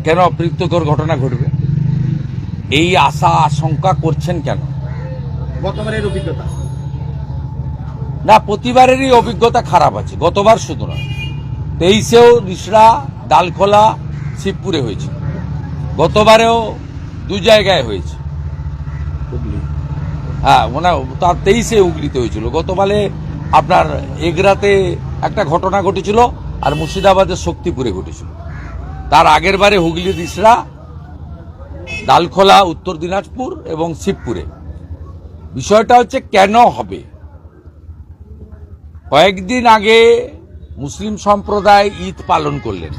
কেন অপ্রীতিকর ঘটনা ঘটবে এই আশা আশঙ্কা করছেন কেন? গতবারের অভিজ্ঞতা না, প্রতিবারেরই অভিজ্ঞতা খারাপ আছে, গতবার শুধু নয়, 23-এও রিষড়া, ডালখোলা, শিবপুরে হয়েছে, গতবারেও 2 জায়গায় হয়েছে। হ্যাঁ, মানে তার 23-এ হুগলিতে হয়েছিল, গতবারে আপনার এগরাতে একটা ঘটনা ঘটেছিল আর মুর্শিদাবাদের শক্তিপুরে ঘটেছিল, তার আগের বারে হুগলি, রিষড়া, ডালখোলা, উত্তর দিনাজপুর এবং শিবপুরে। বিষয়টা হচ্ছে কেন হবে। কয়েকদিন আগে মুসলিম সম্প্রদায় ঈদ পালন করলেন,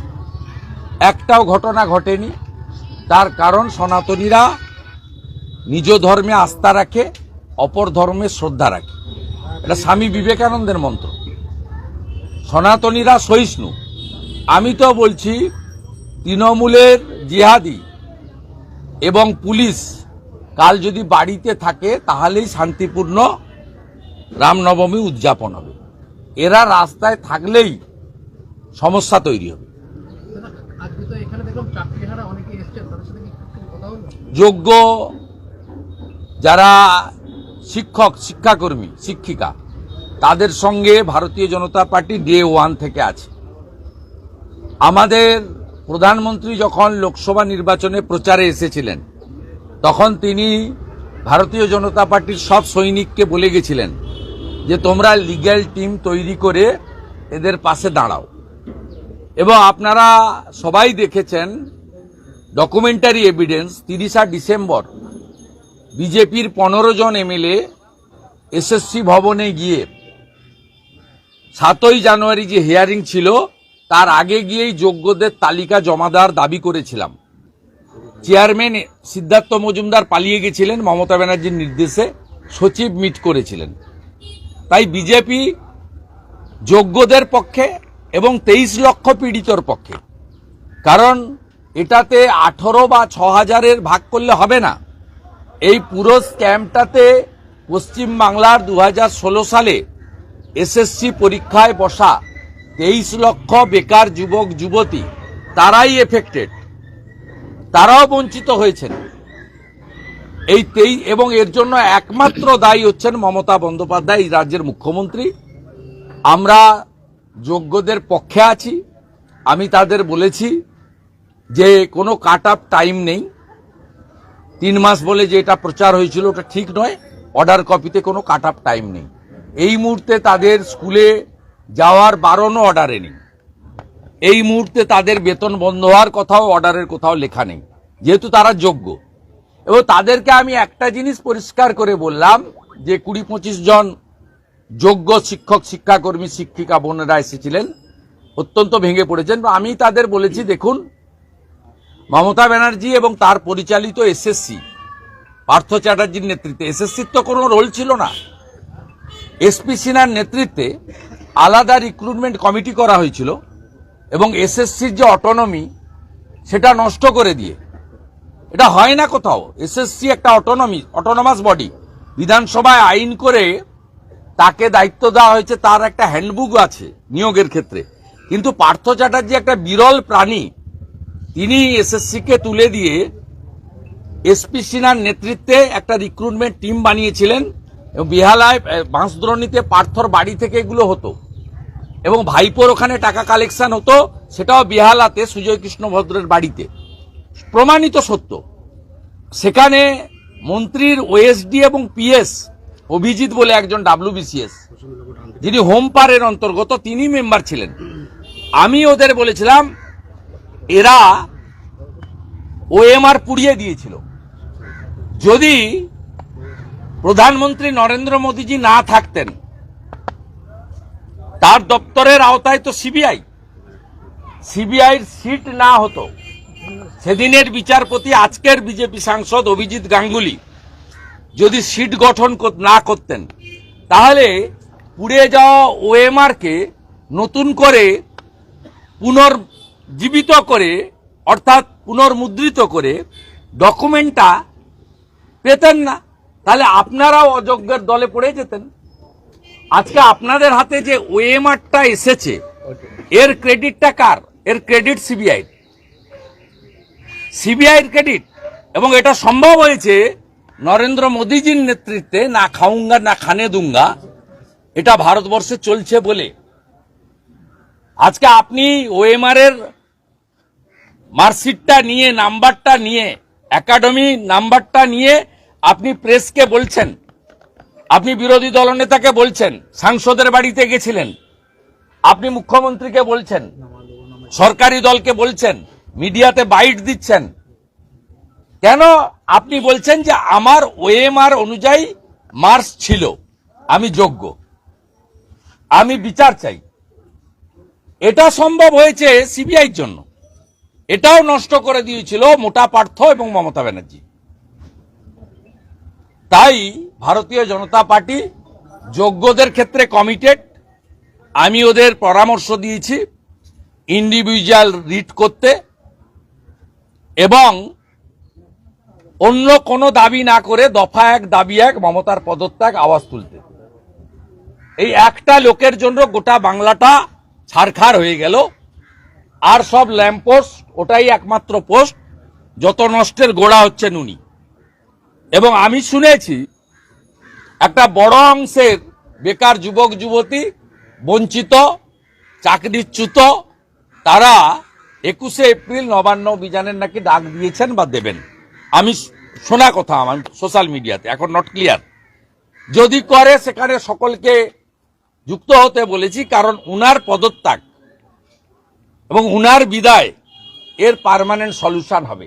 একটাও ঘটনা ঘটেনি। তার কারণ সনাতনীরা নিজ ধর্মে আস্থা রাখে, অপর ধর্মে শ্রদ্ধা রাখে। এটা স্বামী বিবেকানন্দের মন্ত্র। সনাতনীরা সহিষ্ণু। আমি তো বলছি তৃণমূলের জিহাদি এবং পুলিশ কাল যদি বাড়িতে থাকে তাহলেই শান্তিপূর্ণ রামনবমী উদযাপন হবে। এরা রাস্তায় থাকলেই সমস্যা তৈরি হবে। যোগ্য যারা শিক্ষক, শিক্ষাকর্মী, শিক্ষিকা, তাদের সঙ্গে ভারতীয় জনতা পার্টি ডে 1 থেকে আছে। আমাদের প্রধানমন্ত্রী যখন লোকসভা নির্বাচনে প্রচারে এসেছিলেন তখন তিনি ভারতীয় জনতা পার্টির সব সৈনিককে বলে গেছিলেন যে তোমরা লিগ্যাল টিম তৈরি করে এদের পাশে দাঁড়াও। এবং আপনারা সবাই দেখেছেন ডকুমেন্টারি এভিডেন্স, 30 ডিসেম্বর বিজেপির 15 জন এমএলএ এসএসসি ভবনে গিয়ে 7ই জানুয়ারি যে হিয়ারিং ছিল তার আগে গিয়েই যোগ্যদের তালিকা জমা দেওয়ার দাবি করেছিলাম। চেয়ারম্যান সিদ্ধার্থ মজুমদার পালিয়ে গেছিলেন মমতা ব্যানার্জির নির্দেশে, সচিব মিট করেছিলেন। তাই বিজেপি যোগ্যদের পক্ষে এবং 23 লক্ষ পীড়িতর পক্ষে। কারণ এটাতে 18 বা 6000-এর ভাগ করলে হবে না। এই পুরো স্ক্যামটাতে পশ্চিমবাংলার 2016 সালে এসএসসি পরীক্ষায় বসা 23 লক্ষ বেকার যুবক যুবতী তারাই এফেক্টেড, তারাও বঞ্চিত হয়েছেন। এবং এর জন্য একমাত্র দায়ী হচ্ছেন মমতা বন্দ্যোপাধ্যায়, এই রাজ্যের মুখ্যমন্ত্রী। আমরা যোগ্যদের পক্ষে আছি। আমি তাদের বলেছি যে কোনো কাট অফ টাইম নেই। 3 মাস বলে যে এটা প্রচার হয়েছিল ওটা ঠিক নয়। অর্ডার কপিতে কোনো কাট অফ টাইম নেই। এই মুহূর্তে তাদের স্কুলে যাওয়ার বারণও অর্ডারে নেই। এই মুহূর্তে তাদের বেতন বন্ধ হওয়ার কথাও অর্ডারের কোথাও লেখা নেই, যেহেতু তারা যোগ্য। এবং তাদেরকে আমি একটা জিনিস পরিষ্কার করে বললাম যে 20-25 জন যোগ্য শিক্ষক, শিক্ষাকর্মী, শিক্ষিকা বোনেরা এসেছিলেন, অত্যন্ত ভেঙে পড়েছেন। আমি তাদের বলেছি, দেখুন, মমতা ব্যানার্জি এবং তার পরিচালিত এসএসসি, পার্থ চ্যাটার্জির নেতৃত্বে, এসএসসির তো কোনো রোল ছিল না। এসপি সিনহার নেতৃত্বে আলাদা রিক্রুটমেন্ট কমিটি করা হয়েছিল এবং এসএসসির যে অটোনমি সেটা নষ্ট করে দিয়ে, এটা হয় না কোথাও। এসএসসি একটা অটোনমাস বডি, বিধানসভায় আইন করে তাকে দায়িত্ব দেওয়া হয়েছে, তার একটা হ্যান্ডবুক আছে নিয়োগের ক্ষেত্রে। কিন্তু পার্থ চ্যাটার্জি একটা বিরল প্রাণী, তিনি এসএসসিকে তুলে দিয়ে এসপি সিনহার নেতৃত্বে একটা রিক্রুটমেন্ট টিম বানিয়েছিলেন। এবং বেহালায় বাঁশদ্রোণীতে পার্থর বাড়ি থেকে এগুলো হতো এবং ভাইপোর ওখানে টাকা কালেকশন হতো, সেটাও বেহালাতে সুজয় কৃষ্ণ ভদ্রের বাড়িতে, প্রমাণিত সত্য। সেখানে মন্ত্রীর ওএসডি এবং পিএস অভিজিৎ বলে একজন WBCS, যিনি হোমপারের অন্তর্গত, তিনি মেম্বার ছিলেন। আমি ওদের বলেছিলাম এরা ওএমআর পুড়িয়ে দিয়েছিল। যদি প্রধানমন্ত্রী নরেন্দ্র মোদীজি না থাকতেন, তার দপ্তরের আওতায় তো সিবিআইর সিট না হতো, সেদিনের বিচারপতি আজকের বিজেপি সাংসদ অভিজিৎ গাঙ্গুলি যদি সিট গঠন না করতেন, তাহলে পুড়ে যাওয়া ওএমআরকে নতুন করে পুনর্জীবিত করে, অর্থাৎ পুনর্মুদ্রিত করে ডকুমেন্টটা পেতেন না। তাহলে আপনারাও অযোগ্যের দলে পড়ে যেতেন। আজকে আপনাদের হাতে যে ওএমআরটা এসেছে, এর ক্রেডিটটা কার? এর ক্রেডিট সিবিআই। সিবিআইয়ের ক্রেডিট, এবং এটা সম্ভব হয়েছে নরেন্দ্র মোদীজির নেতৃত্বে। না খাউঙ্গা না খানে দুঙ্গা, এটা ভারতবর্ষে চলছে বলে আজকে আপনি ওএমআর এর মার্কশিটটা নিয়ে, নাম্বারটা নিয়ে, একাডেমি নাম্বারটা নিয়ে আপনি প্রেসকে বলছেন, আপনি বিরোধী দলনেতাকে বলছেন, সাংসদের বাড়িতে গেছিলেন, আপনি মুখ্যমন্ত্রীকে বলছেন, সরকারি দলকে বলছেন, মিডিয়াতে বাইট দিচ্ছেন। কেন আপনি বলছেন যে আমার ওএমআর অনুযায়ী মার্কস ছিল, আমি যোগ্য, আমি বিচার চাই? এটা সম্ভব হয়েছে সিবিআইর জন্য। এটাও নষ্ট করে দিয়েছিল মোটা পার্থ এবং মমতা ব্যানার্জি। তাই ভারতীয় জনতা পার্টি যোগ্যদের ক্ষেত্রে কমিটেড। আমি ওদের পরামর্শ দিয়েছি ইন্ডিভিজুয়াল রিট করতে এবং অন্য কোনো দাবি না করে দফা এক দাবি এক, মমতার পদত্যাগ, আওয়াজ তুলতে। এই একটা লোকের জন্য গোটা বাংলাটা ছারখার হয়ে গেল। আর সব ল্যাম্পপোস্ট, ওটাই একমাত্র পোস্ট, যত নষ্টের গোড়া হচ্ছেন উনি। এবং আমি শুনেছি একটা বড় অংশের বেকার যুবক যুবতী, বঞ্চিত, চাকরিচ্যুত, তারা 21শে এপ্রিল নবান্ন অভিযানের নাকি ডাক দিয়েছেন বা দেবেন। আমি শোনা কথা আমার সোশ্যাল মিডিয়াতে, এখন নট ক্লিয়ার। যদি করে সেখানে সকলকে যুক্ত হতে বলেছি, কারণ উনার পদত্যাগ এবং উনার বিদায় এর পার্মানেন্ট সলিউশন হবে।